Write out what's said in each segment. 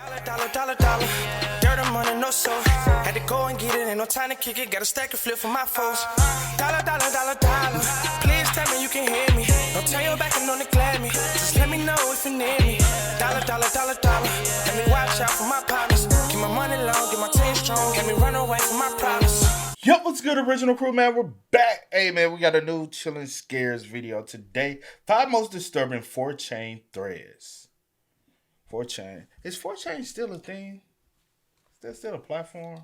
Dollar. Dirt and money, no soul. Had to go and get it, ain't no time to kick it. Got a stack and flip for my foes. Dollar. Please tell me you can hear me. Don't turn your back and don't neglect me. Just let me know if you need me. Dollar. Let me watch out for my partners. Keep my money long, get my team strong. Let me run away from my problems. Yup, what's good, original crew, man? We're back. Hey, man, we got a new Chillin' Scares video today. 5 most disturbing 4chan threads. 4chan. Is 4chan still a thing? Is that still a platform?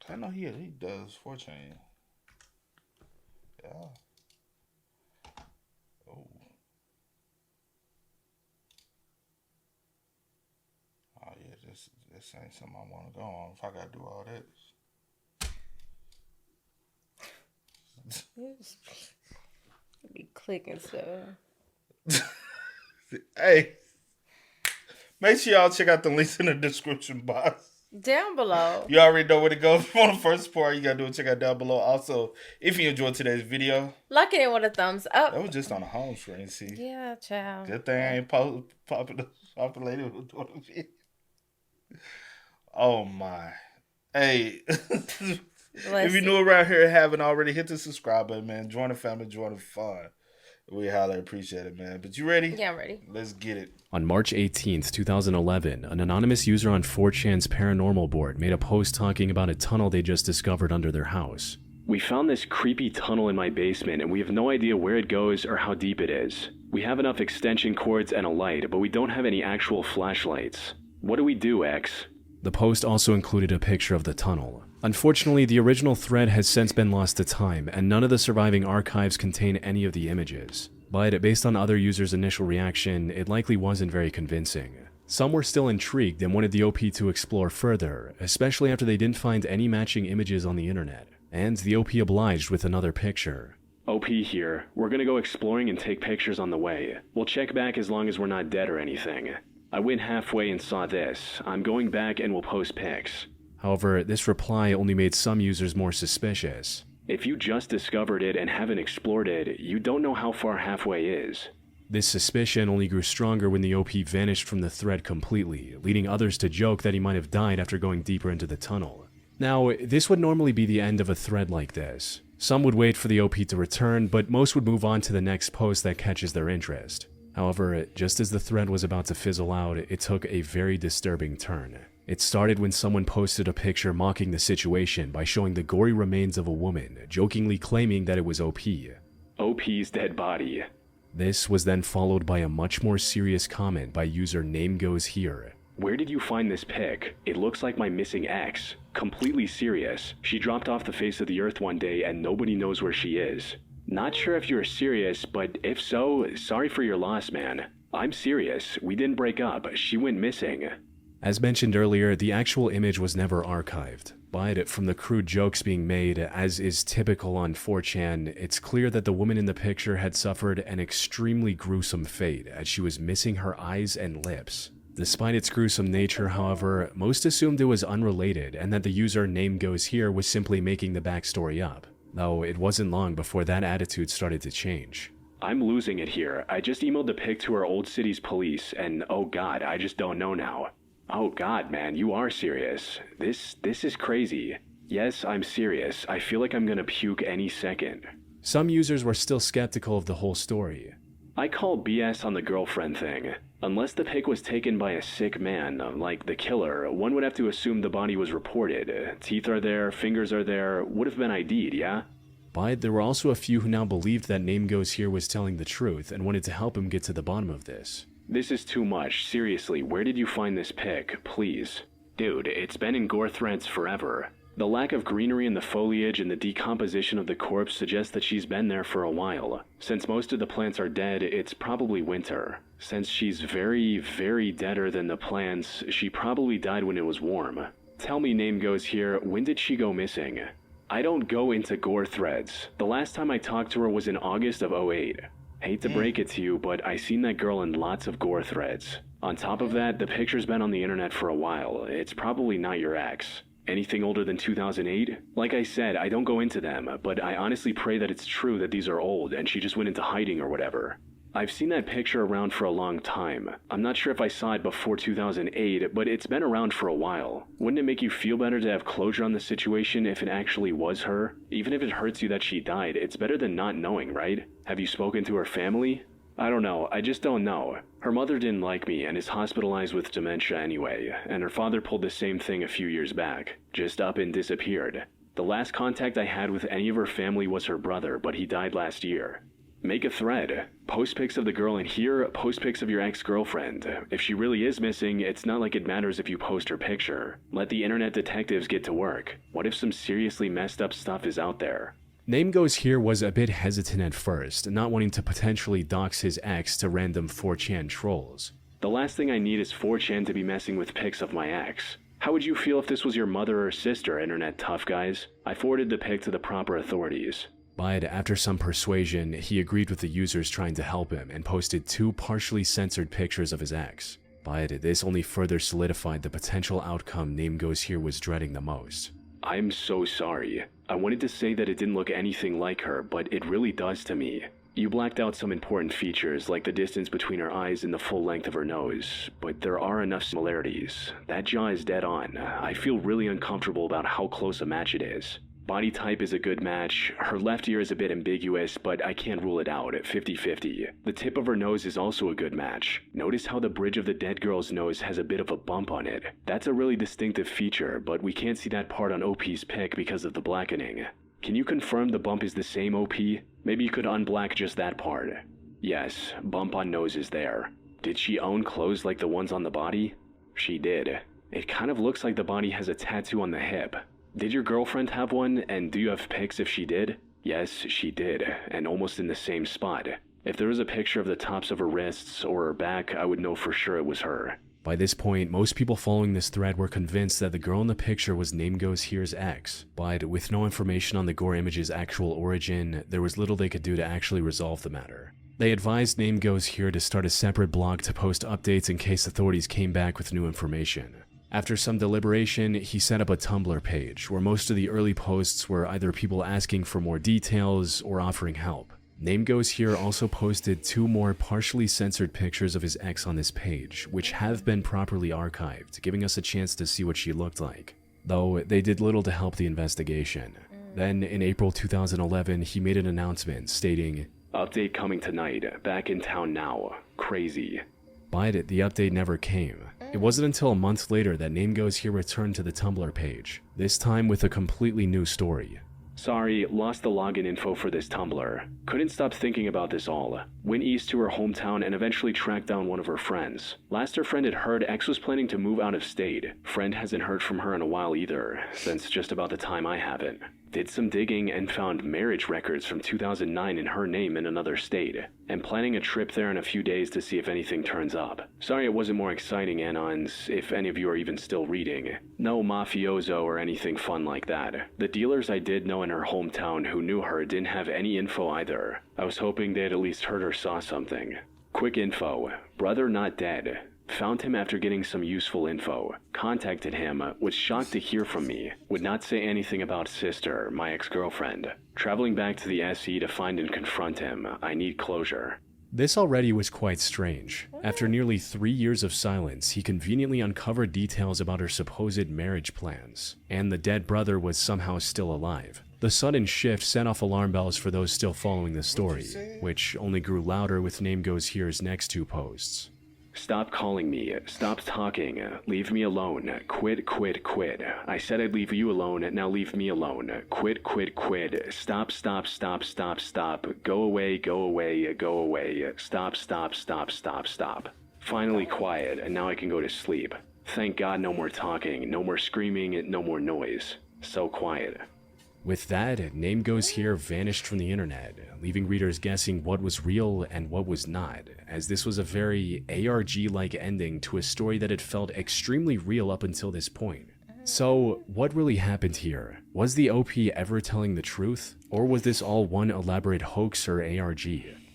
I know he does 4chan. Yeah. Oh. Oh, yeah, this ain't something I want to go on if I got to do all this. Be clicking stuff. Hey, make sure y'all check out the links in the description box. Down below. You already know where to go. If you want the first part, you gotta do it. Check out down below. Also, if you enjoyed today's video, like it with a thumbs up. That was just on the home screen. See, yeah, child. Good thing I ain't populated with doing the video. Oh my, hey. If you're new around here and haven't already, hit the subscribe button, man. Join the family, join the fun. We highly appreciate it, man. But you ready? Yeah, I'm ready. Let's get it. On March 18th, 2011, an anonymous user on 4chan's paranormal board made a post talking about a tunnel they just discovered under their house. "We found this creepy tunnel in my basement and we have no idea where it goes or how deep it is. We have enough extension cords and a light, but we don't have any actual flashlights. What do we do, X?" The post also included a picture of the tunnel. Unfortunately, the original thread has since been lost to time, and none of the surviving archives contain any of the images. But based on other users' initial reaction, it likely wasn't very convincing. Some were still intrigued and wanted the OP to explore further, especially after they didn't find any matching images on the internet. And the OP obliged with another picture. "OP here. We're gonna go exploring and take pictures on the way. We'll check back as long as we're not dead or anything. I went halfway and saw this. I'm going back and we'll post pics." However, this reply only made some users more suspicious. "If you just discovered it and haven't explored it, you don't know how far halfway is." This suspicion only grew stronger when the OP vanished from the thread completely, leading others to joke that he might have died after going deeper into the tunnel. Now, this would normally be the end of a thread like this. Some would wait for the OP to return, but most would move on to the next post that catches their interest. However, just as the thread was about to fizzle out, it took a very disturbing turn. It started when someone posted a picture mocking the situation by showing the gory remains of a woman, jokingly claiming that it was OP. "OP's dead body." This was then followed by a much more serious comment by user Name Goes Here. "Where did you find this pic? It looks like my missing ex. Completely serious. She dropped off the face of the earth one day and nobody knows where she is. Not sure if you're serious, but if so, sorry for your loss, man. I'm serious. We didn't break up. She went missing." As mentioned earlier, the actual image was never archived, but from the crude jokes being made, as is typical on 4chan, it's clear that the woman in the picture had suffered an extremely gruesome fate as she was missing her eyes and lips. Despite its gruesome nature, however, most assumed it was unrelated and that the user Name Goes Here was simply making the backstory up, though it wasn't long before that attitude started to change. "I'm losing it here. I just emailed the pic to our old city's police and oh god, I just don't know now. Oh god, man, you are serious. This is crazy. Yes, I'm serious. I feel like I'm gonna puke any second." Some users were still skeptical of the whole story. "I call BS on the girlfriend thing. Unless the pic was taken by a sick man, like the killer, one would have to assume the body was reported. Teeth are there, fingers are there, would have been ID'd, yeah?" But there were also a few who now believed that Name Goes Here was telling the truth and wanted to help him get to the bottom of this. "This is too much. Seriously, where did you find this pic? Please. Dude, it's been in gore threads forever. The lack of greenery in the foliage and the decomposition of the corpse suggests that she's been there for a while. Since most of the plants are dead, it's probably winter. Since she's very, very deader than the plants, she probably died when it was warm. Tell me, Name Goes Here, when did she go missing?" "I don't go into gore threads. The last time I talked to her was in August of 08. Hate to break it to you, but I seen that girl in lots of gore threads. On top of that, the picture's been on the internet for a while. It's probably not your ex. Anything older than 2008? Like I said, I don't go into them, but I honestly pray that it's true that these are old and she just went into hiding or whatever. I've seen that picture around for a long time. I'm not sure if I saw it before 2008, but it's been around for a while. Wouldn't it make you feel better to have closure on the situation if it actually was her? Even if it hurts you that she died, it's better than not knowing, right? Have you spoken to her family? I don't know, I just don't know. Her mother didn't like me and is hospitalized with dementia anyway, and her father pulled the same thing a few years back, just up and disappeared. The last contact I had with any of her family was her brother, but he died last year. Make a thread. Post pics of the girl in here, post pics of your ex-girlfriend. If she really is missing, it's not like it matters if you post her picture. Let the internet detectives get to work. What if some seriously messed up stuff is out there? Name Goes Here was a bit hesitant at first, not wanting to potentially dox his ex to random 4chan trolls. The last thing I need is 4chan to be messing with pics of my ex. How would you feel if this was your mother or sister, internet tough guys? I forwarded the pic to the proper authorities. But after some persuasion, he agreed with the users trying to help him and posted 2 partially censored pictures of his ex. But this only further solidified the potential outcome Name Goes Here was dreading the most. I'm so sorry. I wanted to say that it didn't look anything like her, but it really does to me. You blacked out some important features, like the distance between her eyes and the full length of her nose, but there are enough similarities. That jaw is dead on. I feel really uncomfortable about how close a match it is. Body type is a good match. Her left ear is a bit ambiguous, but I can't rule it out at 50-50. The tip of her nose is also a good match. Notice how the bridge of the dead girl's nose has a bit of a bump on it. That's a really distinctive feature, but we can't see that part on OP's pic because of the blackening. Can you confirm the bump is the same, OP? Maybe you could unblack just that part. Yes, bump on nose is there. Did she own clothes like the ones on the body? She did. It kind of looks like the body has a tattoo on the hip. Did your girlfriend have one, and do you have pics if she did? Yes, she did, and almost in the same spot. If there was a picture of the tops of her wrists or her back, I would know for sure it was her. By this point, most people following this thread were convinced that the girl in the picture was Name Goes Here's ex, but with no information on the gore image's actual origin, there was little they could do to actually resolve the matter. They advised Name Goes Here to start a separate blog to post updates in case authorities came back with new information. After some deliberation, he set up a Tumblr page where most of the early posts were either people asking for more details or offering help. Name Goes Here also posted 2 more partially censored pictures of his ex on this page, which have been properly archived, giving us a chance to see what she looked like, though they did little to help the investigation. Then, in April 2011, he made an announcement stating, "Update coming tonight, back in town now, crazy." But the update never came. It wasn't until a month later that Name Goes Here returned to the Tumblr page, this time with a completely new story. Sorry, lost the login info for this Tumblr. Couldn't stop thinking about this all. Went east to her hometown and eventually tracked down one of her friends. Last her friend had heard, ex was planning to move out of state. Friend hasn't heard from her in a while either, since just about the time I haven't. Did some digging and found marriage records from 2009 in her name in another state, and planning a trip there in a few days to see if anything turns up. Sorry it wasn't more exciting, Anons, if any of you are even still reading. No mafioso or anything fun like that. The dealers I did know in her hometown who knew her didn't have any info either. I was hoping they'd at least heard or saw something. Quick info. Brother not dead. Found him after getting some useful info. Contacted him, was shocked to hear from me. Would not say anything about sister, my ex-girlfriend. Traveling back to the SE to find and confront him. I need closure. This already was quite strange. After nearly 3 years of silence, he conveniently uncovered details about her supposed marriage plans, and the dead brother was somehow still alive. The sudden shift set off alarm bells for those still following the story, which only grew louder with Name Goes Here's next 2 posts. Stop calling me. Stop talking. Leave me alone. Quit, quit, quit. I said I'd leave you alone. Now leave me alone. Quit, quit, quit. Stop, stop, stop, stop, stop. Go away, go away, go away. Stop, stop, stop, stop, stop. Finally quiet, and now I can go to sleep. Thank God no more talking, no more screaming, no more noise. So quiet. With that, Name Goes Here vanished from the internet, leaving readers guessing what was real and what was not, as this was a very ARG-like ending to a story that had felt extremely real up until this point. So, what really happened here? Was the OP ever telling the truth? Or was this all one elaborate hoax or ARG?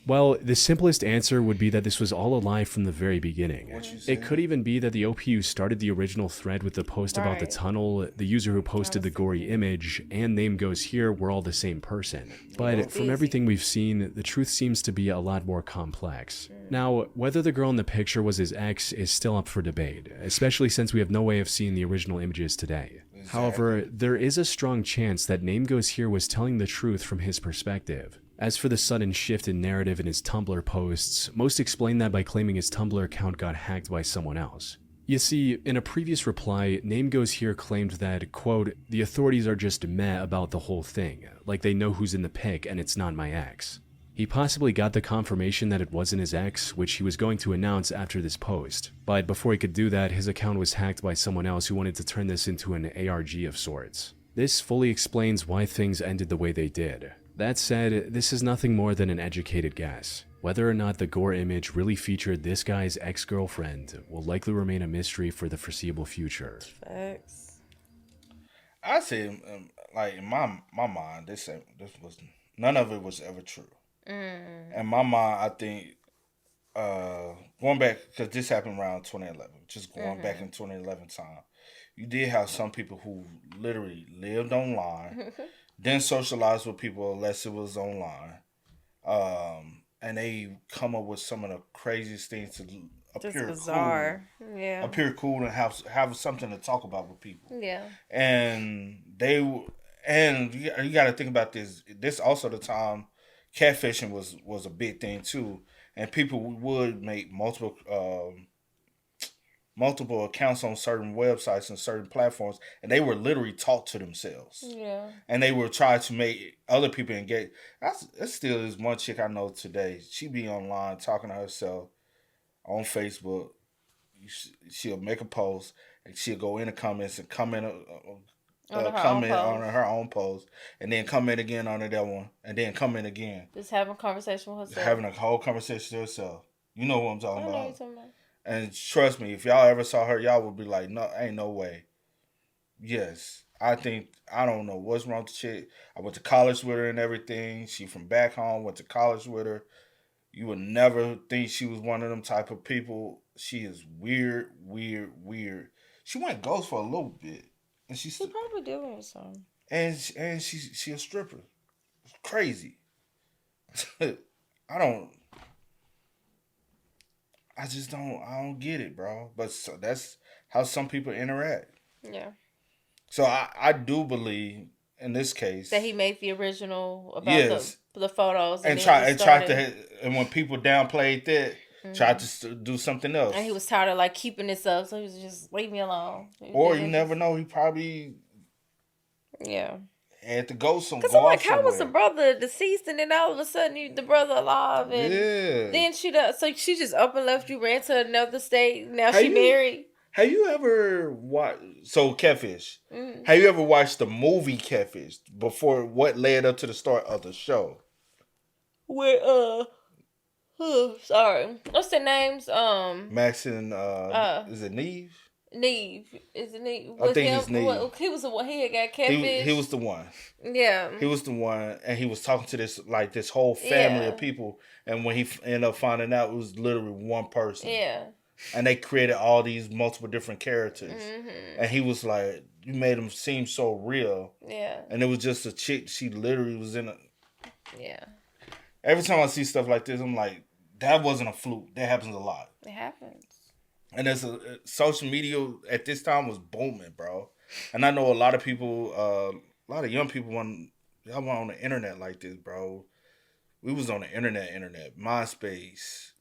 Well, the simplest answer would be that this was all a lie from the very beginning. It could even be that the OPU started the original thread with the post about the Right. tunnel, the user who posted the gory image, and Name Goes Here were all the same person. But from everything we've seen, the truth seems to be a lot more complex. Now, whether the girl in the picture was his ex is still up for debate, especially since we have no way of seeing the original images today. However, there is a strong chance that Name Goes Here was telling the truth from his perspective. As for the sudden shift in narrative in his Tumblr posts, most explain that by claiming his Tumblr account got hacked by someone else. You see, in a previous reply, Name Goes Here claimed that, quote, the authorities are just meh about the whole thing, like they know who's in the pic and it's not my ex. He possibly got the confirmation that it wasn't his ex, which he was going to announce after this post. But before he could do that, his account was hacked by someone else who wanted to turn this into an ARG of sorts. This fully explains why things ended the way they did. That said, this is nothing more than an educated guess. Whether or not the gore image really featured this guy's ex-girlfriend will likely remain a mystery for the foreseeable future. Facts. I say, like in my mind, this was none of it was ever true. In my mind, I think going back, because this happened around 2011, just going back in 2011 time, you did have some people who literally lived online, didn't socialize with people unless it was online, and they come up with some of the craziest things to appear bizarre. cool, Yeah. appear cool, and have something to talk about with people. Yeah. And you got to think about this. This also the time catfishing was a big thing too, and people would make multiple accounts on certain websites and certain platforms, and they were literally talk to themselves. Yeah. And they were trying to make other people engage. That still is one chick I know today. She be online talking to herself on Facebook. She'll make a post, and she'll go in the comments and comment on her own post, and then comment again on that one, and then comment again. Just having a conversation with herself. Having a whole conversation with herself. You know what I'm talking I know about. what you're talking about. And trust me, if y'all ever saw her, y'all would be like, no, ain't no way. Yes. I don't know what's wrong with the chick. I went to college with her and everything. She from back home, went to college with her. You would never think she was one of them type of people. She is weird. She went ghost for a little bit. And she probably doing something. And she a stripper. It's crazy. I don't get it, bro. But that's how some people interact. Yeah. So I do believe in this case that he made the original about the photos and tried to, and when people downplayed that, tried to do something else. And he was tired of like keeping this up, so he was just leave me alone. Or you never know, he probably had to go somewhere. Because I'm like, how was the brother deceased, and then all of a sudden the brother alive, and then she just up and left you, ran to another state. Now she married. Have you ever watched Catfish? Have you ever watched the movie Catfish before what led up to the start of the show? With sorry, what's their names? Max and is it Neve? Neve. Is it Neve? I think it's Neve. He was the one. He had got catfish. He was the one. Yeah. He was the one, and he was talking to this whole family of people, and when he ended up finding out, it was literally one person. Yeah. And they created all these multiple different characters. And he was like, you made him seem so real. Yeah. And it was just a chick, she literally was in a... Yeah. Every time I see stuff like this, I'm like, that wasn't a fluke. That happens a lot. It happens. And social media at this time was booming, bro. And I know a lot of people, a lot of young people y'all went on the internet like this, bro. We was on the internet, MySpace,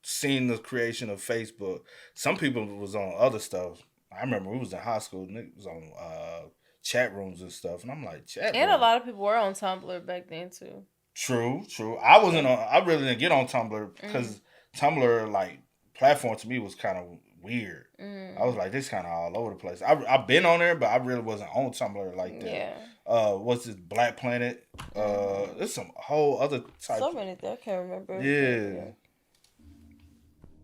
seeing the creation of Facebook. Some people was on other stuff. I remember we was in high school and it was on chat rooms and stuff. And I'm like, chat And room? a lot of people were on Tumblr back then too. True. I really didn't get on Tumblr because Tumblr, like, platform to me was kind of weird. I was like, this kind of all over the place. I've been on there, but I really wasn't on Tumblr like that. Yeah. What's this, Black Planet? There's some whole other type. So many that I can't remember. Yeah.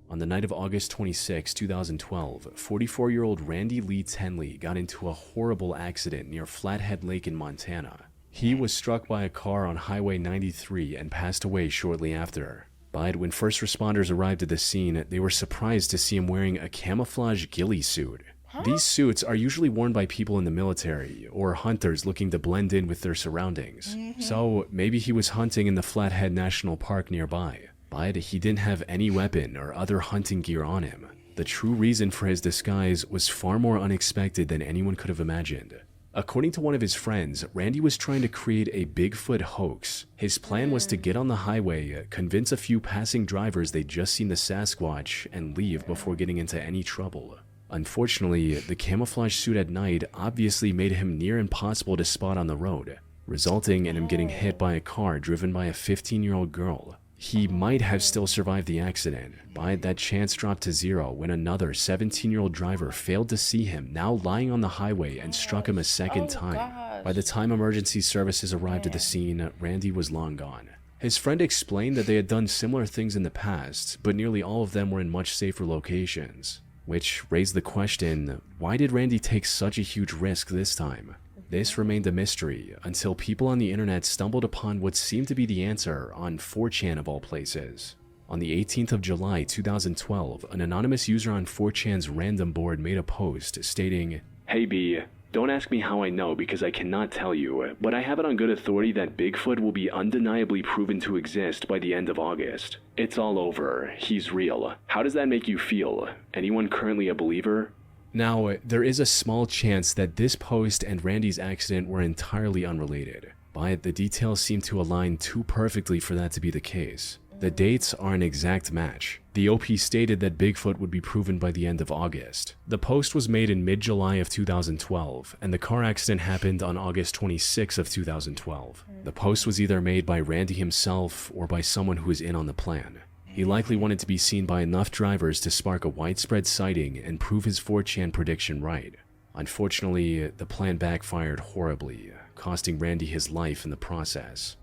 On the night of August 26, 2012, 44-year-old Randy Lee Tenley got into a horrible accident near Flathead Lake in Montana. He was struck by a car on Highway 93 and passed away shortly after. But when first responders arrived at the scene, they were surprised to see him wearing a camouflage ghillie suit. These suits are usually worn by people in the military or hunters looking to blend in with their surroundings. So maybe he was hunting in the Flathead National Park nearby, but he didn't have any weapon or other hunting gear on him. The true reason for his disguise was far more unexpected than anyone could have imagined. According to one of his friends, Randy was trying to create a Bigfoot hoax. His plan was to get on the highway, convince a few passing drivers they'd just seen the Sasquatch, and leave before getting into any trouble. Unfortunately, the camouflage suit at night obviously made him near impossible to spot on the road, resulting in him getting hit by a car driven by a 15-year-old girl. He might have still survived the accident, but that chance dropped to zero when another 17-year-old driver failed to see him now lying on the highway and struck him a second time. By the time emergency services arrived at the scene, Randy was long gone. His friend explained that they had done similar things in the past, but nearly all of them were in much safer locations. Which raised the question, why did Randy take such a huge risk this time? This remained a mystery until people on the internet stumbled upon what seemed to be the answer on 4chan of all places. On the 18th of July 2012, an anonymous user on 4chan's random board made a post stating, "Hey B, don't ask me how I know because I cannot tell you, but I have it on good authority that Bigfoot will be undeniably proven to exist by the end of August. It's all over. He's real. How does that make you feel? Anyone currently a believer?" Now, there is a small chance that this post and Randy's accident were entirely unrelated, but the details seem to align too perfectly for that to be the case. The dates are an exact match. The OP stated that Bigfoot would be proven by the end of August. The post was made in mid-July of 2012, and the car accident happened on August 26 of 2012. The post was either made by Randy himself or by someone who was in on the plan. He likely wanted to be seen by enough drivers to spark a widespread sighting and prove his 4chan prediction right. Unfortunately, the plan backfired horribly, costing Randy his life in the process.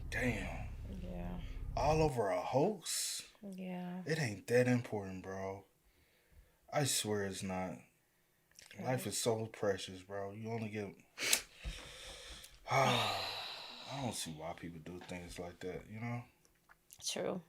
Damn. All over a hoax? Yeah. It ain't that important, bro. I swear it's not. Life is so precious, bro. You only get... I don't see why people do things like that, you know? True.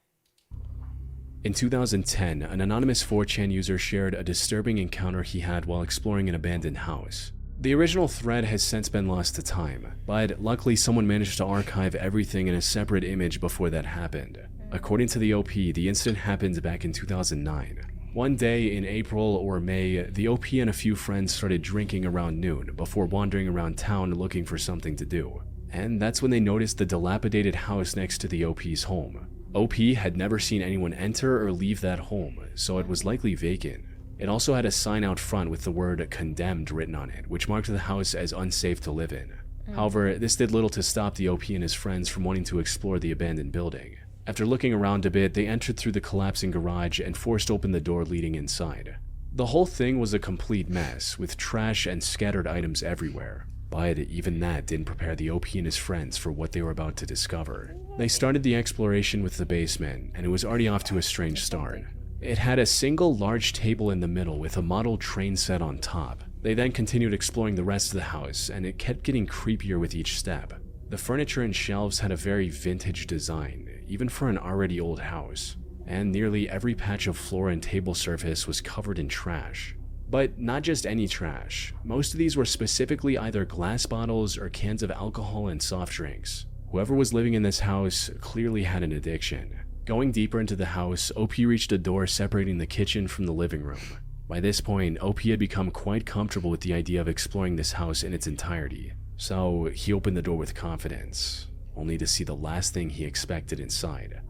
In 2010, an anonymous 4chan user shared a disturbing encounter he had while exploring an abandoned house. The original thread has since been lost to time, but luckily someone managed to archive everything in a separate image before that happened. According to the OP, the incident happened back in 2009. One day in April or May, the OP and a few friends started drinking around noon before wandering around town looking for something to do. And that's when they noticed the dilapidated house next to the OP's home. OP had never seen anyone enter or leave that home, so it was likely vacant. It also had a sign out front with the word condemned written on it, which marked the house as unsafe to live in. However, this did little to stop the OP and his friends from wanting to explore the abandoned building. After looking around a bit, they entered through the collapsing garage and forced open the door leading inside. The whole thing was a complete mess, with trash and scattered items everywhere. But even that didn't prepare the OP and his friends for what they were about to discover. They started the exploration with the basement, and it was already off to a strange start. It had a single large table in the middle with a model train set on top. They then continued exploring the rest of the house, and it kept getting creepier with each step. The furniture and shelves had a very vintage design, even for an already old house, and nearly every patch of floor and table surface was covered in trash. But not just any trash. Most of these were specifically either glass bottles or cans of alcohol and soft drinks. Whoever was living in this house clearly had an addiction. Going deeper into the house, OP reached a door separating the kitchen from the living room. By this point, OP had become quite comfortable with the idea of exploring this house in its entirety, so he opened the door with confidence, only to see the last thing he expected inside.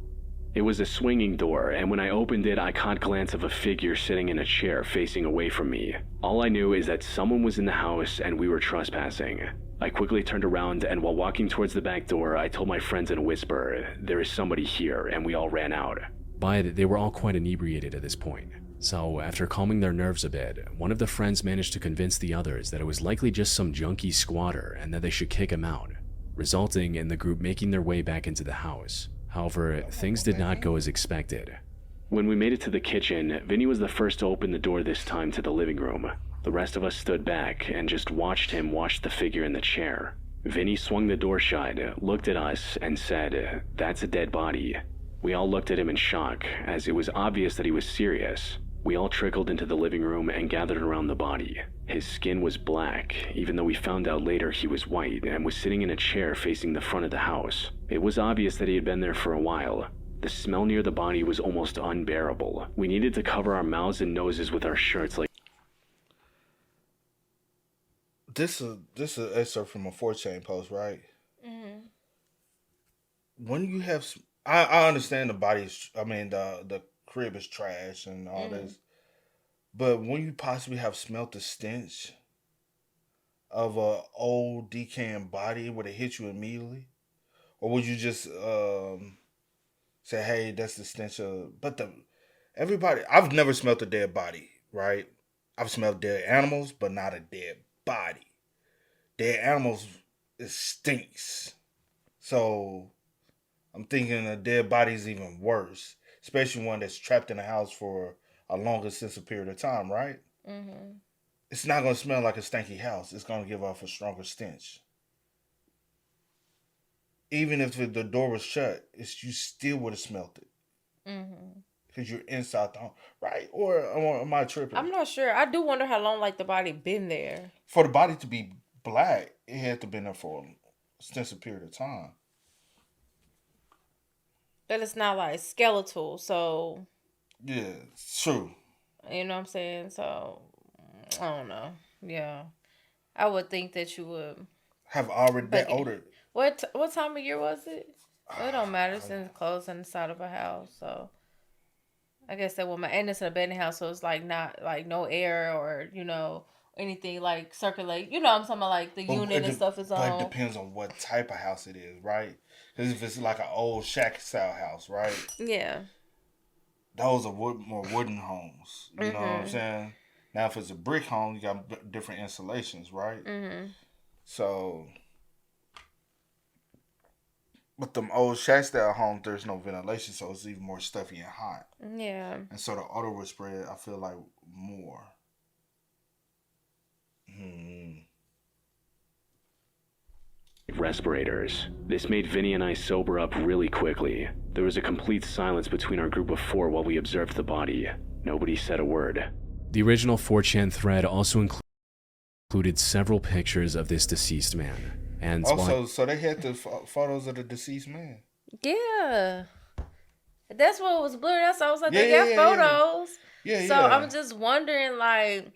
It was a swinging door, and when I opened it, I caught a glance of a figure sitting in a chair facing away from me. All I knew is that someone was in the house and we were trespassing. I quickly turned around, and while walking towards the back door, I told my friends in a whisper, "There is somebody here," and we all ran out. But they were all quite inebriated at this point. So after calming their nerves a bit, one of the friends managed to convince the others that it was likely just some junkie squatter and that they should kick him out, resulting in the group making their way back into the house. However, things did not go as expected. When we made it to the kitchen, Vinny was the first to open the door this time to the living room. The rest of us stood back and just watched him wash the figure in the chair. Vinny swung the door shut, looked at us, and said, "That's a dead body." We all looked at him in shock, as it was obvious that he was serious. We all trickled into the living room and gathered around the body. His skin was black, even though we found out later he was white and was sitting in a chair facing the front of the house. It was obvious that he had been there for a while. The smell near the body was almost unbearable. We needed to cover our mouths and noses with our shirts like... This is an excerpt from a 4chan post, right? Mm-hmm. When you have, I understand the crib is trash and all this, but when you possibly have smelt the stench of a old decaying body, would it hit you immediately, or would you just say, "Hey, that's the stench of"? But everybody, I've never smelt a dead body, right? I've smelled dead animals, but not a dead body. Dead animals, it stinks. So I'm thinking a dead body is even worse, especially one that's trapped in a house for a longer extensive period of time, right? Mm-hmm. It's not going to smell like a stanky house. It's going to give off a stronger stench. Even if the door was shut, you still would have smelt it. Mm-hmm. Because you're inside the home, right? Or am I tripping? I'm not sure. I do wonder how long like the body been there. For the body to be black, it had to have been there for an extensive period of time. But it's not like skeletal, so Yeah, it's true. you know what I'm saying? So I don't know. Yeah. I would think that you would Have already that but older. what time of year was it? Well, it don't matter since it's closed on the side of a house, so I guess that would matter. And it's an abandoned house, so it's like not like no air or anything like circulate. You know what I'm talking about, like the unit and stuff is on. But it depends on what type of house it is, right? Because if it's like an old shack style house, right? Yeah. Those are more wooden homes. You know what I'm saying? Now, if it's a brick home, you got different insulations, right? Mm-hmm. So, but them old shack style homes, there's no ventilation, so it's even more stuffy and hot. Yeah. And so the odor would spread, I feel like, more. Respirators. This made Vinny and I sober up really quickly. There was a complete silence between our group of four while we observed the body. Nobody said a word. The original 4chan thread also included several pictures of this deceased man. And also, so they had the photos of the deceased man. Yeah. That's what was blurred. That's why I was like, they got photos. Yeah. So I'm just wondering, like,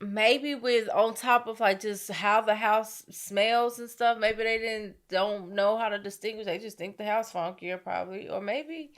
maybe with on top of like just how the house smells and stuff, maybe they don't know how to distinguish. They just think the house funkier, probably, or maybe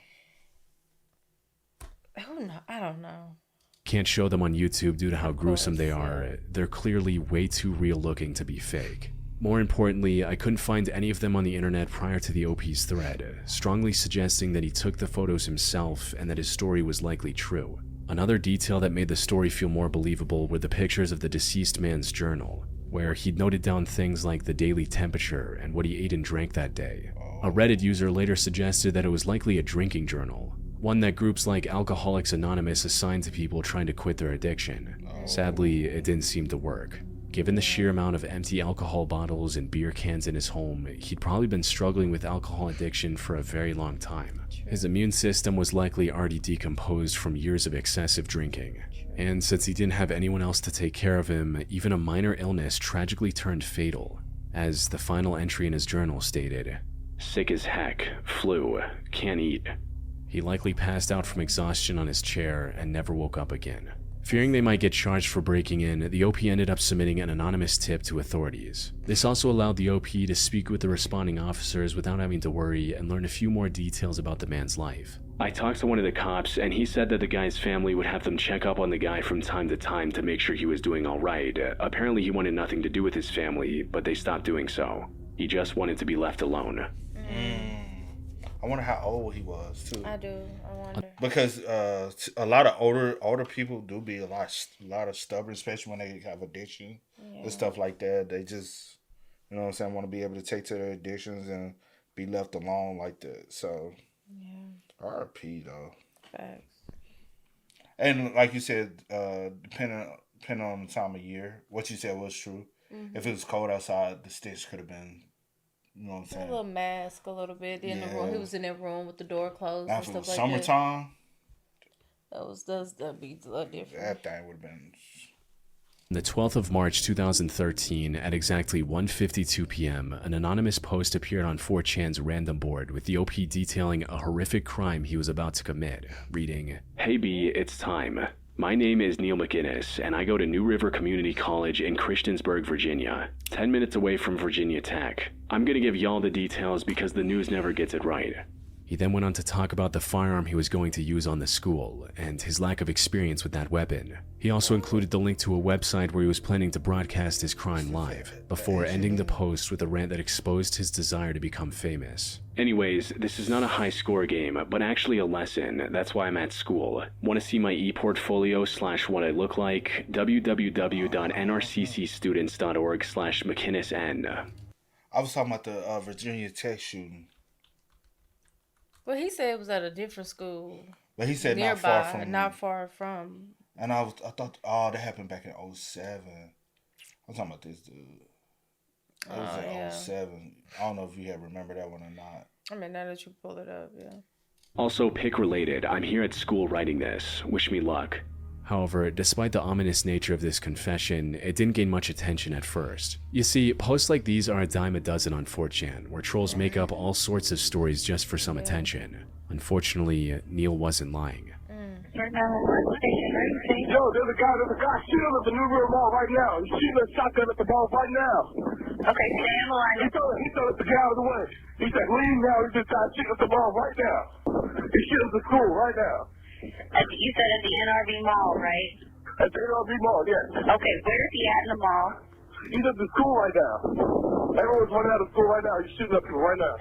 who know? I don't know. Can't show them on YouTube due to how gruesome they are. They're clearly way too real looking to be fake. More importantly, I couldn't find any of them on the internet prior to the OP's thread, strongly suggesting that he took the photos himself and that his story was likely true. Another detail that made the story feel more believable were the pictures of the deceased man's journal, where he'd noted down things like the daily temperature and what he ate and drank that day. A Reddit user later suggested that it was likely a drinking journal, one that groups like Alcoholics Anonymous assigned to people trying to quit their addiction. Sadly, it didn't seem to work. Given the sheer amount of empty alcohol bottles and beer cans in his home, he'd probably been struggling with alcohol addiction for a very long time. His immune system was likely already decomposed from years of excessive drinking. And since he didn't have anyone else to take care of him, even a minor illness tragically turned fatal, as the final entry in his journal stated, "Sick as heck, flu, can't eat." He likely passed out from exhaustion on his chair and never woke up again. Fearing they might get charged for breaking in, the OP ended up submitting an anonymous tip to authorities. This also allowed the OP to speak with the responding officers without having to worry and learn a few more details about the man's life. I talked to one of the cops, and he said that the guy's family would have them check up on the guy from time to time to make sure he was doing all right. Apparently he wanted nothing to do with his family, but they stopped doing so. He just wanted to be left alone. I wonder how old he was too. I do. I wonder because a lot of older people do be a lot of stubborn, especially when they have addiction and stuff like that. They just, you know what I'm saying, want to be able to take to their addictions and be left alone like that. So, R.I.P. though. Facts. And like you said, depending on the time of year, what you said was true. If it was cold outside, the stench could have been, you know what I'm A saying? little mask, a little bit in the room. He was in that room with the door closed Now, and if it stuff was like summertime, that'd be a little different. that thing would have been. On the 12th of March 2013, at exactly 1:52 p.m., an anonymous post appeared on 4chan's random board with the OP detailing a horrific crime he was about to commit, reading, "Hey B, it's time. My name is Neil McInnes, and I go to New River Community College in Christiansburg, Virginia, 10 minutes away from Virginia Tech. I'm gonna give y'all the details because the news never gets it right." He then went on to talk about the firearm he was going to use on the school, and his lack of experience with that weapon. He also included the link to a website where he was planning to broadcast his crime live, before ending the post with a rant that exposed his desire to become famous. "Anyways, this is not a high score game, but actually a lesson. That's why I'm at school. Want to see my e-portfolio / what I look like? www.nrccstudents.org/McInnesN." I was talking about the Virginia Tech shooting. Well, he said it was at a different school. But he said nearby, not far from. And I thought, that happened back in 07. I'm talking about this dude. It was in 07. I don't know if you remember that one or not. I mean, now that you pull it up, yeah. Also, pick related, I'm here at school writing this. Wish me luck. However, despite the ominous nature of this confession, it didn't gain much attention at first. You see, posts like these are a dime a dozen on 4chan, where trolls make up all sorts of stories just for some attention. Unfortunately, Neil wasn't lying. Yo, there's a guy shooting at the New River Mall right now. He's shooting a shotgun at the mall right now. Okay, stay on the line. He told us to get out of the way. He said, leave now. He just got shooting at the mall right now. He's shooting at the school right now. You said at the NRV Mall, right? At the NRV Mall, yes. Okay, where is he at in the mall? He's at the school right now. Everyone's running out of school right now. He's shooting up right now.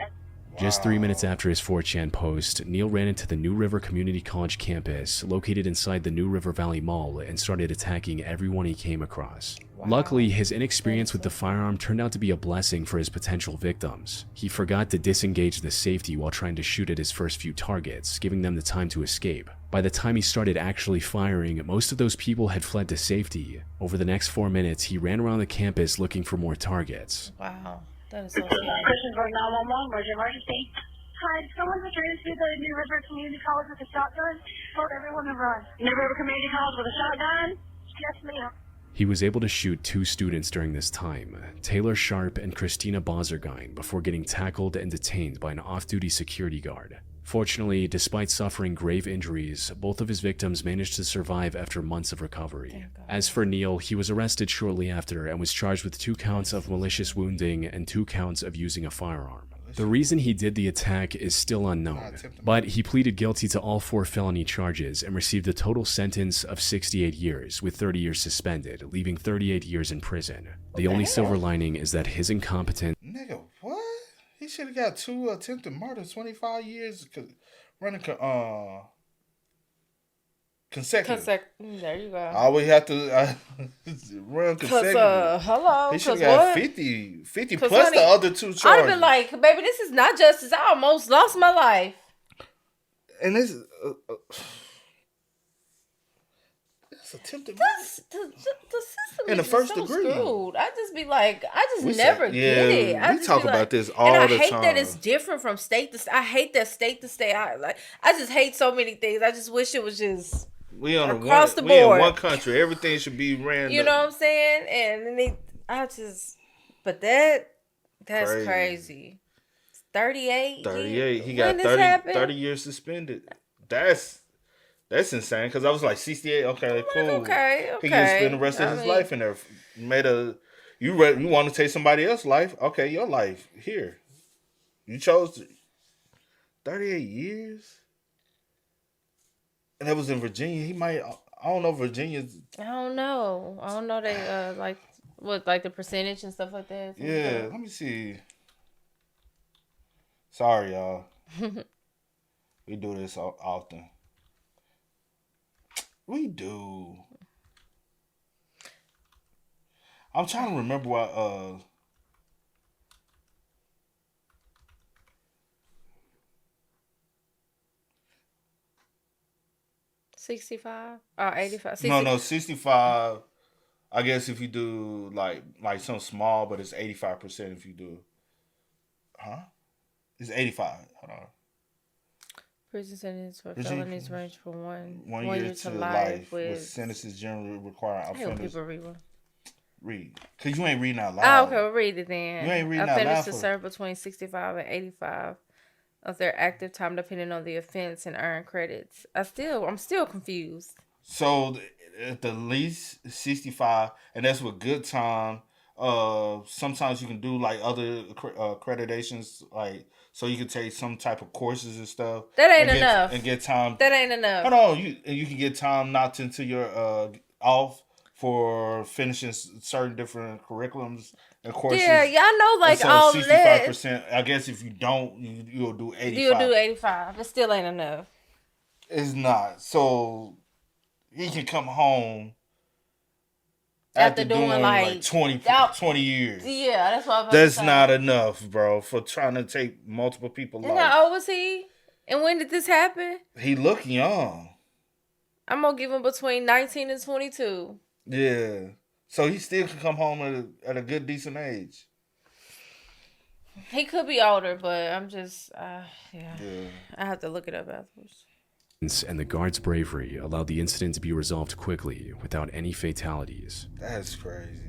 Just 3 minutes after his 4chan post, Neil ran into the New River Community College campus, located inside the New River Valley Mall, and started attacking everyone he came across. Luckily, his inexperience with the firearm turned out to be a blessing for his potential victims. He forgot to disengage the safety while trying to shoot at his first few targets, giving them the time to escape. By the time he started actually firing, most of those people had fled to safety. Over the next 4 minutes, he ran around the campus looking for more targets. Wow, that is so scary. Christiansburg 911, where's your emergency? Hi, someone returned to the New River Community College with a shotgun. Told everyone to run. New River Community College with a shotgun? Yes, ma'am. He was able to shoot 2 students during this time, Taylor Sharp and Christina Bozergein, before getting tackled and detained by an off-duty security guard. Fortunately, despite suffering grave injuries, both of his victims managed to survive after months of recovery. As for Neil, he was arrested shortly after and was charged with 2 counts of malicious wounding and 2 counts of using a firearm. The reason he did the attack is still unknown, but he pleaded guilty to all 4 felony charges and received a total sentence of 68 years, with 30 years suspended, leaving 38 years in prison. The only silver lining is that his incompetence... Nigga, what? He should have got 2 attempted murder, 25 years running consecutive. There you go. All we have to run consecutive. Hello. He should have got 50 plus honey, the other 2 charges. I'd have been like, baby, this is not justice. I almost lost my life. And this is attempted murder. The system In the is first so degree. screwed. I just be like, I just never get it. I We just talk be about like, this all the time. And I hate that it's different from state to state. I hate that state to state. I just hate so many things. I just wish it was just We on across the we in board. one country. Everything should be random. You know what I'm saying? And then but that's crazy. 38. 38. He When got this 30 years suspended. That's insane. Because I was like 68. Okay, cool. Okay. He can spend the rest of his life in there. You want to take somebody else's life? Okay, your life here. You chose 38 years. And that was in Virginia. He might. I don't know. Virginia's. I don't know. They like the percentage and stuff like that. Yeah. Let me see. Sorry, y'all. We do this often. We do. I'm trying to remember what 65 or 85. No, 65. I guess if you do like something small, but it's 85% if you do. Huh? It's 85. Hold on. Prison sentence for felonies range from one year to life with sentences generally require I hope people read one. Read. Because you ain't reading out loud. Oh, okay, we'll read it then. You ain't reading out loud. Offenders to serve between 65 and 85 of their active time, depending on the offense, and earn credits. I'm still confused. So at the least 65, and that's with good time. Sometimes you can do like other accreditations, like so you can take some type of courses and stuff. That ain't enough. And get time. That ain't enough. Hold on, you can get time knocked into your off for finishing certain different curriculums and courses. Yeah, y'all know, like, so all 65%. I guess if you don't, you'll do 85. You'll do 85. It still ain't enough. It's not. So he can come home after doing like 20 years. Yeah, that's what I'm That's not enough, bro, for trying to take multiple people's lives. And how old was he? And when did this happen? He look young. I'm going to give him between 19 and 22. Yeah. So he still can come home at a good, decent age. He could be older, but I'm just, yeah. I have to look it up afterwards. And the guards' bravery allowed the incident to be resolved quickly without any fatalities. That's crazy.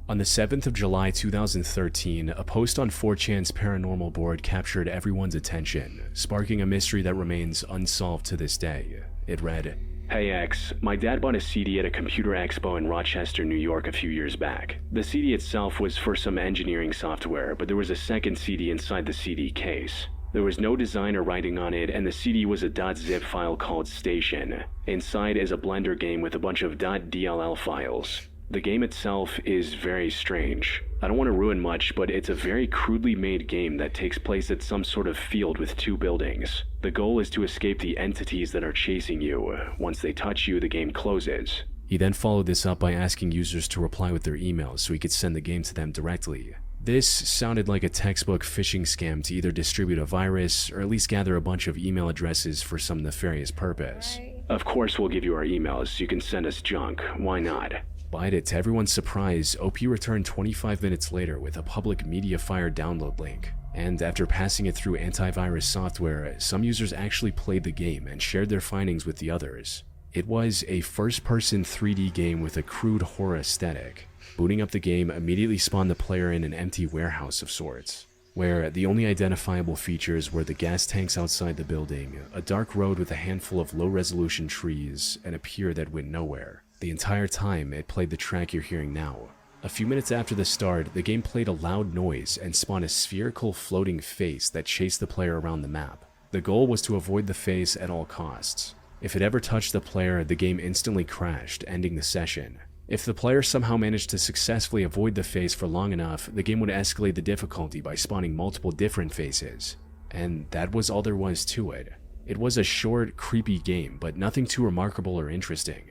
On the 7th of July 2013, a post on 4chan's paranormal board captured everyone's attention, sparking a mystery that remains unsolved to this day. It read, "Hey X, my dad bought a CD at a computer expo in Rochester, New York a few years back. The CD itself was for some engineering software, but there was a second CD inside the CD case. There was no design or writing on it, and the CD was a .zip file called Station. Inside is a Blender game with a bunch of .dll files. The game itself is very strange. I don't want to ruin much, but it's a very crudely made game that takes place at some sort of field with two buildings. The goal is to escape the entities that are chasing you. Once they touch you, the game closes." He then followed this up by asking users to reply with their emails so he could send the game to them directly. This sounded like a textbook phishing scam to either distribute a virus or at least gather a bunch of email addresses for some nefarious purpose. Right. "Of course we'll give you our emails, you can send us junk, why not?" But to everyone's surprise, OP returned 25 minutes later with a public MediaFire download link. And after passing it through antivirus software, some users actually played the game and shared their findings with the others. It was a first-person 3D game with a crude horror aesthetic. Booting up the game immediately spawned the player in an empty warehouse of sorts, where the only identifiable features were the gas tanks outside the building, a dark road with a handful of low-resolution trees, and a pier that went nowhere. The entire time, it played the track you're hearing now. A few minutes after the start, the game played a loud noise and spawned a spherical floating face that chased the player around the map. The goal was to avoid the face at all costs. If it ever touched the player, the game instantly crashed, ending the session. If the player somehow managed to successfully avoid the face for long enough, the game would escalate the difficulty by spawning multiple different faces. And that was all there was to it. It was a short, creepy game, but nothing too remarkable or interesting.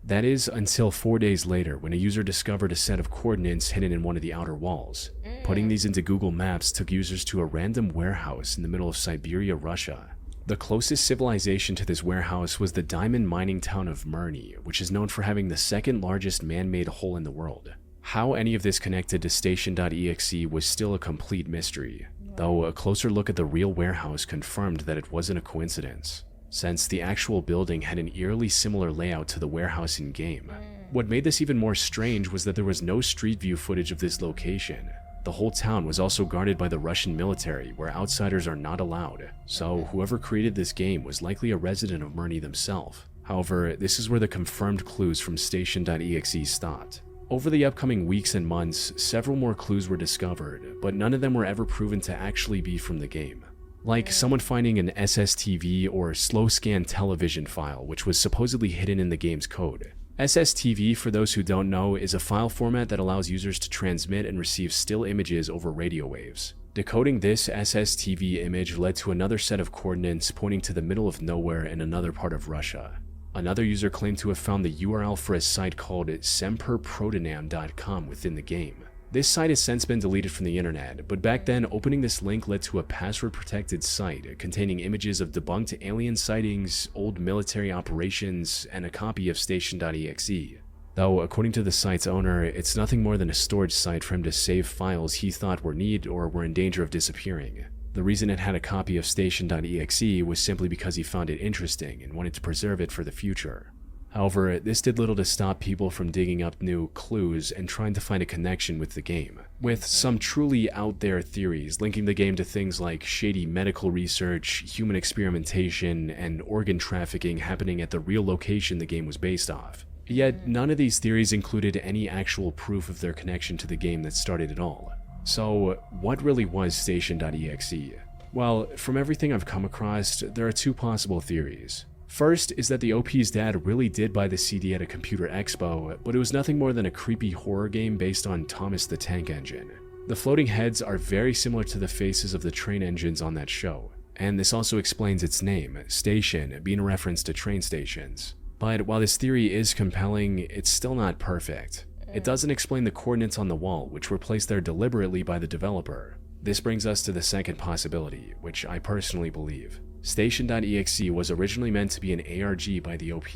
That is until 4 days later when a user discovered a set of coordinates hidden in one of the outer walls. Putting these into Google Maps took users to a random warehouse in the middle of Siberia, Russia. The closest civilization to this warehouse was the diamond mining town of Murny, which is known for having the second largest man-made hole in the world. How any of this connected to station.exe was still a complete mystery, though a closer look at the real warehouse confirmed that it wasn't a coincidence, since the actual building had an eerily similar layout to the warehouse in-game. What made this even more strange was that there was no street view footage of this location. The whole town was also guarded by the Russian military, where outsiders are not allowed, so whoever created this game was likely a resident of Murny themselves. However, this is where the confirmed clues from station.exe stopped. Over the upcoming weeks and months, several more clues were discovered, but none of them were ever proven to actually be from the game. Like someone finding an SSTV or slow scan television file, which was supposedly hidden in the game's code. SSTV, for those who don't know, is a file format that allows users to transmit and receive still images over radio waves. Decoding this SSTV image led to another set of coordinates pointing to the middle of nowhere in another part of Russia. Another user claimed to have found the URL for a site called semperprotonam.com within the game. This site has since been deleted from the internet, but back then, opening this link led to a password-protected site containing images of debunked alien sightings, old military operations, and a copy of station.exe. Though, according to the site's owner, it's nothing more than a storage site for him to save files he thought were needed or were in danger of disappearing. The reason it had a copy of station.exe was simply because he found it interesting and wanted to preserve it for the future. However, this did little to stop people from digging up new clues and trying to find a connection with the game, with some truly out there theories linking the game to things like shady medical research, human experimentation, and organ trafficking happening at the real location the game was based off. Yet, none of these theories included any actual proof of their connection to the game that started it all. So, what really was station.exe? Well, from everything I've come across, there are two possible theories. First is that the OP's dad really did buy the CD at a computer expo, but it was nothing more than a creepy horror game based on Thomas the Tank Engine. The floating heads are very similar to the faces of the train engines on that show, and this also explains its name, Station, being a reference to train stations. But while this theory is compelling, it's still not perfect. It doesn't explain the coordinates on the wall, which were placed there deliberately by the developer. This brings us to the second possibility, which I personally believe. Station.exe was originally meant to be an ARG by the OP,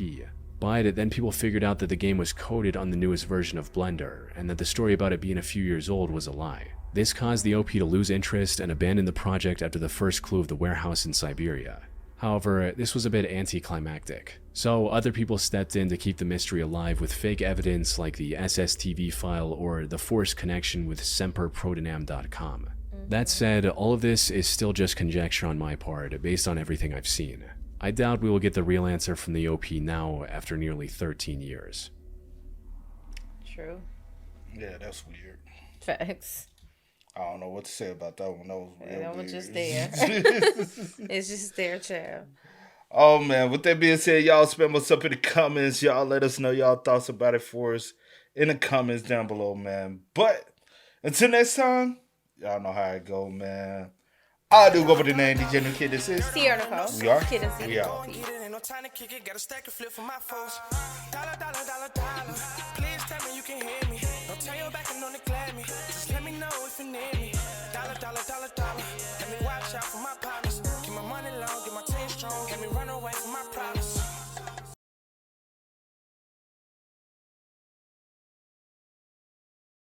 but then people figured out that the game was coded on the newest version of Blender, and that the story about it being a few years old was a lie. This caused the OP to lose interest and abandon the project after the first clue of the warehouse in Siberia. However, this was a bit anticlimactic, so other people stepped in to keep the mystery alive with fake evidence like the SSTV file or the forced connection with semperprotonam.com. That said, all of this is still just conjecture on my part, based on everything I've seen. I doubt we will get the real answer from the OP now after nearly 13 years. True. Yeah, that's weird. Facts. I don't know what to say about that one. That was real That weird. was just there. It's just there, child. Oh, man. With that being said, y'all spam us up in the comments. Y'all let us know y'all thoughts about it for us in the comments down below, man. But until next time, y'all know how it go, man. I do go by the name DJ New Kid. This is Sierra Nicole. We are. Kid and C. We are. Get it, ain't no time to kick it. Got a stack of flip for my foes. Dollar, dollar, dollar, dollar.